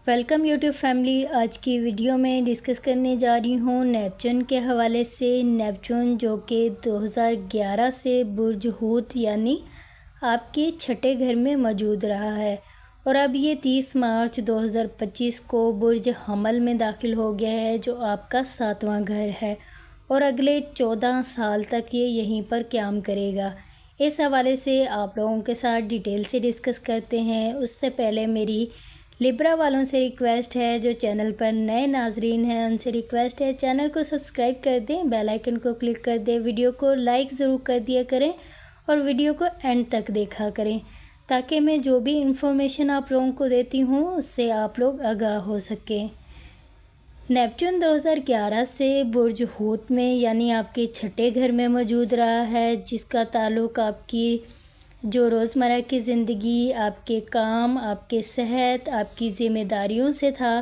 Welcome YouTube family. آج کی video میں ڈسکس کرنے جا رہی ہوں نیپچون کے حوالے سے۔ نیپچون جو کہ 2011 سے برج حوت یعنی آپ کے چھٹے گھر میں موجود رہا ہے، اور اب یہ 30 مارچ 2025 کو برج حمل میں داخل ہو گیا ہے، جو آپ کا 7واں گھر ہے، اور اگلے 14 سال تک یہ یہیں پر قیام کرے گا۔ اس حوالے سے آپ لوگوں کے ساتھ ڈیٹیل سے ڈسکس کرتے ہیں۔ اس سے پہلے میری لبرا والوں سے ریکویسٹ ہے، جو چینل پر نئے ناظرین ہیں ان سے ریکویسٹ ہے چینل کو سبسکرائب کر دیں، بیل آئیکن کو کلک کر دیں، ویڈیو کو لائک ضرور کر دیا کریں اور ویڈیو کو اینڈ تک دیکھا کریں، تاکہ میں جو بھی انفارمیشن آپ لوگوں کو دیتی ہوں اس سے آپ لوگ آگاہ ہو سکیں۔ نیپچون 2011 سے برج حوت میں یعنی آپ کے چھٹے گھر میں موجود رہا ہے، جس کا تعلق آپ کی جو روزمرہ کی زندگی، آپ کے کام، آپ کے صحت، آپ کی ذمہ داریوں سے تھا۔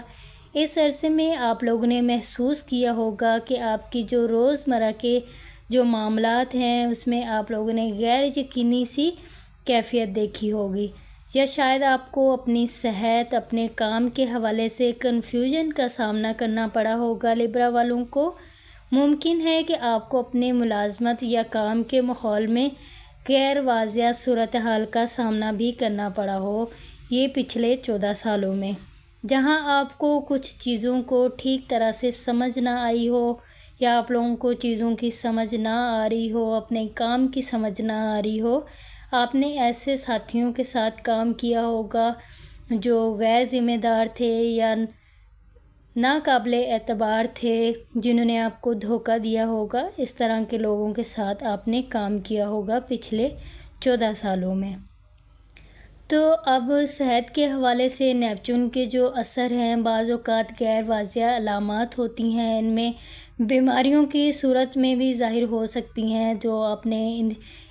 اس عرصے میں آپ لوگوں نے محسوس کیا ہوگا کہ آپ کی جو روزمرہ کے جو معاملات ہیں اس میں آپ لوگوں نے غیر یقینی سی کیفیت دیکھی ہوگی، یا شاید آپ کو اپنی صحت، اپنے کام کے حوالے سے کنفیوژن کا سامنا کرنا پڑا ہوگا۔ لبرا والوں کو ممکن ہے کہ آپ کو اپنے ملازمت یا کام کے ماحول میں غیر واضح صورتحال کا سامنا بھی کرنا پڑا ہو، یہ پچھلے 14 سالوں میں، جہاں آپ کو کچھ چیزوں کو ٹھیک طرح سے سمجھ نہ آئی ہو، یا آپ لوگوں کو چیزوں کی سمجھ نہ آ رہی ہو، اپنے کام کی سمجھ نہ آ رہی ہو۔ آپ نے ایسے ساتھیوں کے ساتھ کام کیا ہوگا جو غیر ذمہ دار تھے یا ناقابل اعتبار تھے، جنہوں نے آپ کو دھوکہ دیا ہوگا۔ اس طرح کے لوگوں کے ساتھ آپ نے کام کیا ہوگا پچھلے 14 سالوں میں۔ تو اب صحت کے حوالے سے نیپچون کے جو اثر ہیں، بعض اوقات غیر واضح علامات ہوتی ہیں، ان میں بیماریوں کی صورت میں بھی ظاہر ہو سکتی ہیں، جو آپ نے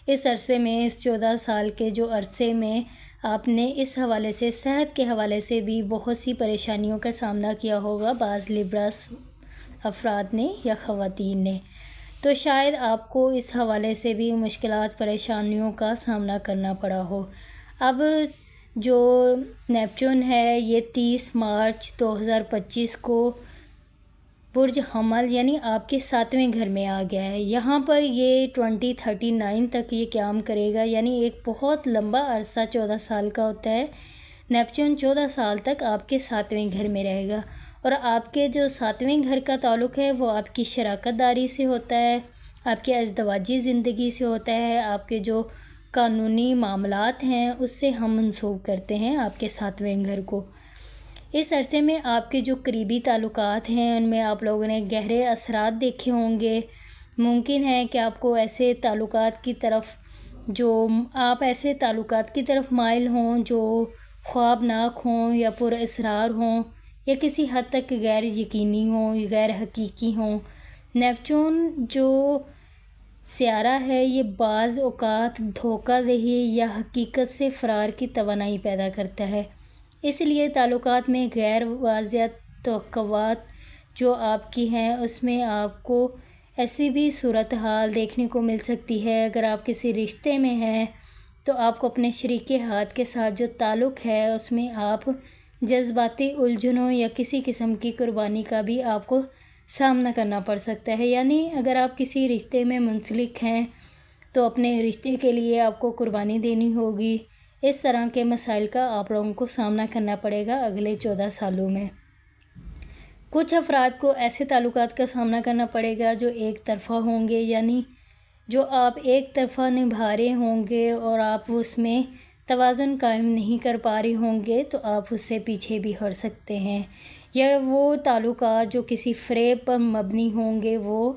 اس عرصے میں، اس 14 سال کے جو عرصے میں آپ نے اس حوالے سے، صحت کے حوالے سے بھی بہت سی پریشانیوں کا سامنا کیا ہوگا بعض لبراس افراد نے یا خواتین نے، تو شاید آپ کو اس حوالے سے بھی مشکلات، پریشانیوں کا سامنا کرنا پڑا ہو۔ اب جو نیپچون ہے یہ 30 مارچ 2025 کو برج حمل یعنی آپ کے 7ویں گھر میں آ گیا ہے۔ یہاں پر یہ 2039 تک یہ قیام کرے گا، یعنی ایک بہت لمبا عرصہ 14 سال کا ہوتا ہے۔ نیپچون 14 سال تک آپ کے 7ویں گھر میں رہے گا، اور آپ کے جو 7ویں گھر کا تعلق ہے وہ آپ کی شراکت داری سے ہوتا ہے، آپ کے ازدواجی زندگی سے ہوتا ہے، آپ کے جو قانونی معاملات ہیں اس سے ہم منسوب کرتے ہیں آپ کے 7ویں گھر کو۔ اس عرصے میں آپ کے جو قریبی تعلقات ہیں ان میں آپ لوگوں نے گہرے اثرات دیکھے ہوں گے۔ ممکن ہے کہ آپ کو ایسے تعلقات کی طرف ایسے تعلقات کی طرف مائل ہوں جو خوابناک ہوں یا پر اسرار ہوں، یا کسی حد تک غیر یقینی ہوں، غیر حقیقی ہوں۔ نیپچون جو سیارہ ہے یہ بعض اوقات دھوکہ دہی یا حقیقت سے فرار کی توانائی پیدا کرتا ہے، اس لیے تعلقات میں غیر واضح توقعات جو آپ کی ہیں اس میں آپ کو ایسی بھی صورتحال دیکھنے کو مل سکتی ہے۔ اگر آپ کسی رشتے میں ہیں تو آپ کو اپنے شریک ہاتھ کے ساتھ جو تعلق ہے اس میں آپ جذباتی الجھنوں یا کسی قسم کی قربانی کا بھی آپ کو سامنا کرنا پڑ سکتا ہے، یعنی اگر آپ کسی رشتے میں منسلک ہیں تو اپنے رشتے کے لیے آپ کو قربانی دینی ہوگی۔ اس طرح کے مسائل کا آپ لوگوں کو سامنا کرنا پڑے گا اگلے 14 سالوں میں۔ کچھ افراد کو ایسے تعلقات کا سامنا کرنا پڑے گا جو ایک طرفہ ہوں گے، یعنی جو آپ ایک طرفہ نبھا رہے ہوں گے اور آپ اس میں توازن قائم نہیں کر پا رہے ہوں گے، تو آپ اس سے پیچھے بھی ہٹ سکتے ہیں، یا وہ تعلقات جو کسی فریب پر مبنی ہوں گے وہ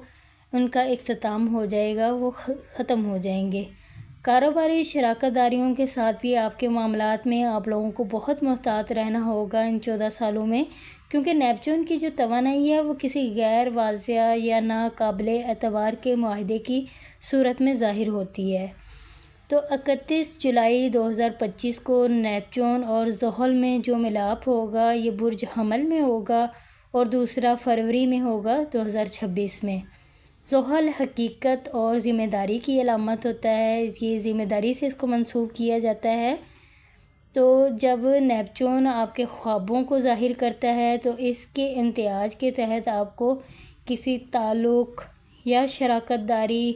ان کا اختتام ہو جائے گا، وہ ختم ہو جائیں گے۔ کاروباری شراکت داریوں کے ساتھ بھی آپ کے معاملات میں آپ لوگوں کو بہت محتاط رہنا ہوگا ان 14 سالوں میں، کیونکہ نیپچون کی جو توانائی ہے وہ کسی غیر واضح یا ناقابل اعتبار کے معاہدے کی صورت میں ظاہر ہوتی ہے۔ تو 31 جولائی 2025 کو نیپچون اور زحل میں جو ملاپ ہوگا یہ برج حمل میں ہوگا، اور دوسرا فروری میں ہوگا 2026 میں۔ زحل حقیقت اور ذمہ داری کی علامت ہوتا ہے، یہ ذمہ داری سے اس کو منسوب کیا جاتا ہے، تو جب نیپچون آپ کے خوابوں کو ظاہر کرتا ہے تو اس کے امتیاز کے تحت آپ کو کسی تعلق یا شراکت داری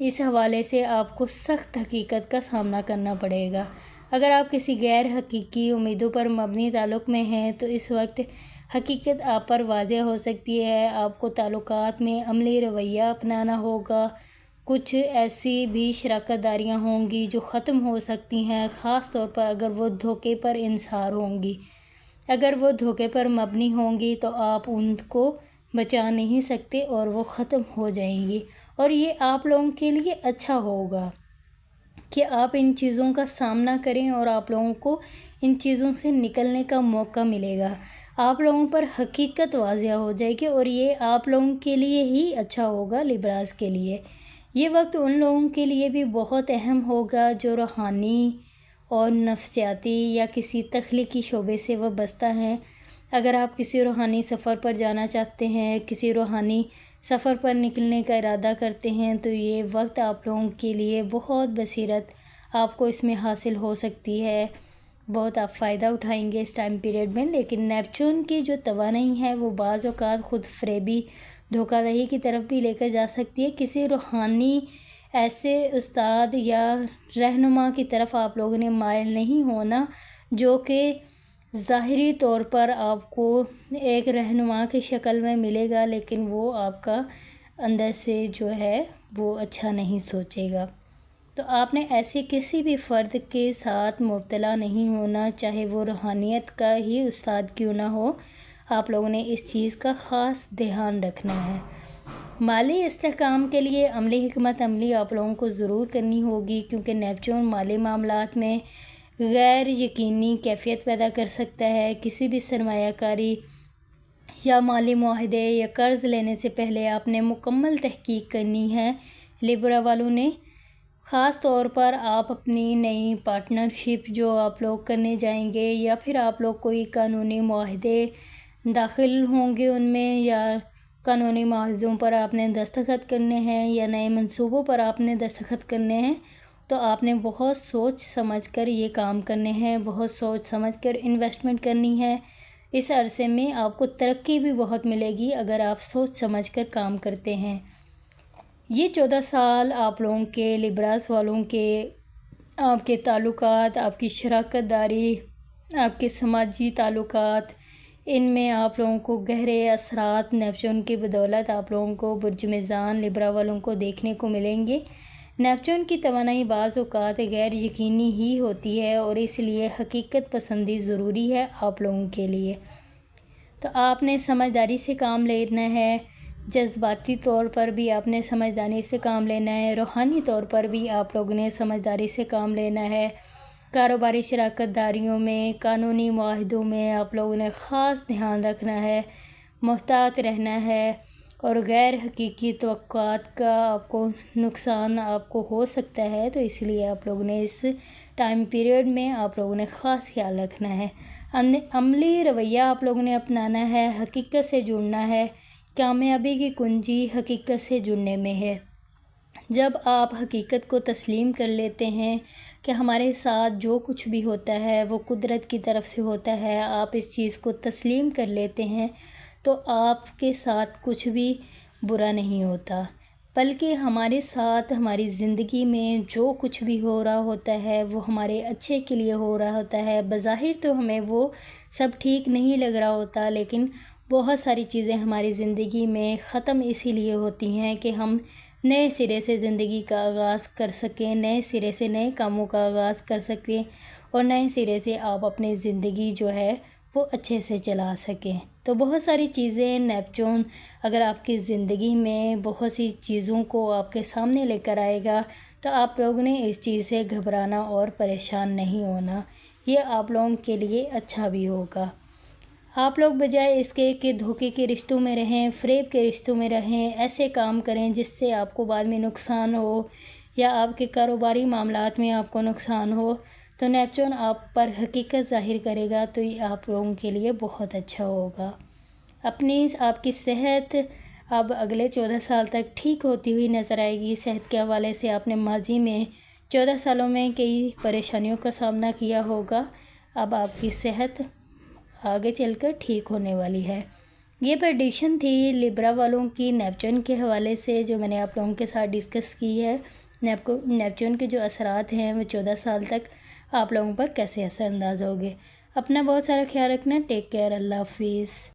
اس حوالے سے آپ کو سخت حقیقت کا سامنا کرنا پڑے گا۔ اگر آپ کسی غیر حقیقی امیدوں پر مبنی تعلق میں ہیں تو اس وقت حقیقت آپ پر واضح ہو سکتی ہے۔ آپ کو تعلقات میں عملی رویہ اپنانا ہوگا۔ کچھ ایسی بھی شراکت داریاں ہوں گی جو ختم ہو سکتی ہیں، خاص طور پر اگر وہ دھوکے پر انحصار ہوں گی۔ اگر وہ دھوکے پر مبنی ہوں گی تو آپ ان کو بچا نہیں سکتے اور وہ ختم ہو جائیں گی، اور یہ آپ لوگوں کے لیے اچھا ہوگا کہ آپ ان چیزوں کا سامنا کریں اور آپ لوگوں کو ان چیزوں سے نکلنے کا موقع ملے گا۔ آپ لوگوں پر حقیقت واضح ہو جائے گی اور یہ آپ لوگوں کے لیے ہی اچھا ہوگا، لیبراز کے لیے۔ یہ وقت ان لوگوں کے لیے بھی بہت اہم ہوگا جو روحانی اور نفسیاتی یا کسی تخلیقی شعبے سے وابستہ ہیں۔ اگر آپ کسی روحانی سفر پر جانا چاہتے ہیں، کسی روحانی سفر پر نکلنے کا ارادہ کرتے ہیں تو یہ وقت آپ لوگوں کے لیے بہت بصیرت آپ کو اس میں حاصل ہو سکتی ہے، بہت آپ فائدہ اٹھائیں گے اس ٹائم پیریڈ میں۔ لیکن نیپچون کی جو توانائی ہے وہ بعض اوقات خود فریبی دھوکہ دہی کی طرف بھی لے کر جا سکتی ہے۔ کسی روحانی ایسے استاد یا رہنما کی طرف آپ لوگوں نے مائل نہیں ہونا جو کہ ظاہری طور پر آپ کو ایک رہنما کی شکل میں ملے گا، لیکن وہ آپ کا اندر سے جو ہے وہ اچھا نہیں سوچے گا۔ تو آپ نے ایسے کسی بھی فرد کے ساتھ مبتلا نہیں ہونا، چاہے وہ روحانیت کا ہی استاد کیوں نہ ہو۔ آپ لوگوں نے اس چیز کا خاص دھیان رکھنا ہے۔ مالی استحکام کے لیے عملی حکمت عملی آپ لوگوں کو ضرور کرنی ہوگی، کیونکہ نیپچون مالی معاملات میں غیر یقینی کیفیت پیدا کر سکتا ہے۔ کسی بھی سرمایہ کاری یا مالی معاہدے یا قرض لینے سے پہلے آپ نے مکمل تحقیق کرنی ہے۔ لیبرا والوں نے خاص طور پر آپ اپنی نئی پارٹنرشپ جو آپ لوگ کرنے جائیں گے یا پھر آپ لوگ کوئی قانونی معاہدے داخل ہوں گے ان میں، یا قانونی معاہدوں پر آپ نے دستخط کرنے ہیں یا نئے منصوبوں پر آپ نے دستخط کرنے ہیں، تو آپ نے بہت سوچ سمجھ کر یہ کام کرنے ہیں، بہت سوچ سمجھ کر انویسٹمنٹ کرنی ہے۔ اس عرصے میں آپ کو ترقی بھی بہت ملے گی اگر آپ سوچ سمجھ کر کام کرتے ہیں۔ یہ 14 سال آپ لوگوں کے لیبراز والوں کے آپ کے تعلقات، آپ کی شراکت داری، آپ کے سماجی تعلقات، ان میں آپ لوگوں کو گہرے اثرات نیپچون کی بدولت آپ لوگوں کو برج میزان لیبرا والوں کو دیکھنے کو ملیں گے۔ نیپچون کی توانائی بعض اوقات غیر یقینی ہی ہوتی ہے اور اس لیے حقیقت پسندی ضروری ہے آپ لوگوں کے لیے۔ تو آپ نے سمجھداری سے کام لینا ہے، جذباتی طور پر بھی آپ نے سمجھداری سے کام لینا ہے، روحانی طور پر بھی آپ لوگوں نے سمجھداری سے کام لینا ہے۔ کاروباری شراکت داریوں میں، قانونی معاہدوں میں آپ لوگوں نے خاص دھیان رکھنا ہے، محتاط رہنا ہے، اور غیر حقیقی توقعات کا آپ کو نقصان آپ کو ہو سکتا ہے، تو اس لیے آپ لوگوں نے اس ٹائم پیریڈ میں آپ لوگوں نے خاص خیال رکھنا ہے۔ عملی رویہ آپ لوگوں نے اپنانا ہے، حقیقت سے جڑنا ہے۔ کامیابی کی کنجی حقیقت سے جڑنے میں ہے۔ جب آپ حقیقت کو تسلیم کر لیتے ہیں کہ ہمارے ساتھ جو کچھ بھی ہوتا ہے وہ قدرت کی طرف سے ہوتا ہے، آپ اس چیز کو تسلیم کر لیتے ہیں تو آپ کے ساتھ کچھ بھی برا نہیں ہوتا، بلکہ ہمارے ساتھ ہماری زندگی میں جو کچھ بھی ہو رہا ہوتا ہے وہ ہمارے اچھے کے لیے ہو رہا ہوتا ہے۔ بظاہر تو ہمیں وہ سب ٹھیک نہیں لگ رہا ہوتا، لیکن بہت ساری چیزیں ہماری زندگی میں ختم اسی لیے ہوتی ہیں کہ ہم نئے سرے سے زندگی کا آغاز کر سکیں، نئے سرے سے نئے کاموں کا آغاز کر سکیں، اور نئے سرے سے آپ اپنی زندگی جو ہے وہ اچھے سے چلا سکیں۔ تو بہت ساری چیزیں نیپچون اگر آپ کی زندگی میں بہت سی چیزوں کو آپ کے سامنے لے کر آئے گا تو آپ لوگوں نے اس چیز سے گھبرانا اور پریشان نہیں ہونا، یہ آپ لوگوں کے لیے اچھا بھی ہوگا۔ آپ لوگ بجائے اس کے کہ دھوکے کے رشتوں میں رہیں، فریب کے رشتوں میں رہیں، ایسے کام کریں جس سے آپ کو بعد میں نقصان ہو یا آپ کے کاروباری معاملات میں آپ کو نقصان ہو، تو نیپچون آپ پر حقیقت ظاہر کرے گا تو یہ آپ لوگوں کے لیے بہت اچھا ہوگا۔ آپ کی صحت اب اگلے 14 سال تک ٹھیک ہوتی ہوئی نظر آئے گی۔ صحت کے حوالے سے آپ نے ماضی میں 14 سالوں میں کئی پریشانیوں کا سامنا کیا ہوگا، اب آپ کی صحت آگے چل کر ٹھیک ہونے والی ہے۔ یہ پریڈکشن تھی لیبرا والوں کی نیپچون کے حوالے سے، جو میں نے آپ لوگوں کے ساتھ ڈسکس کی ہے۔ نیپچون کے جو اثرات ہیں وہ 14 سال تک آپ لوگوں پر کیسے اثر انداز ہوگے۔ اپنا بہت سارا خیال رکھنا، ٹیک کیئر، اللہ حافظ۔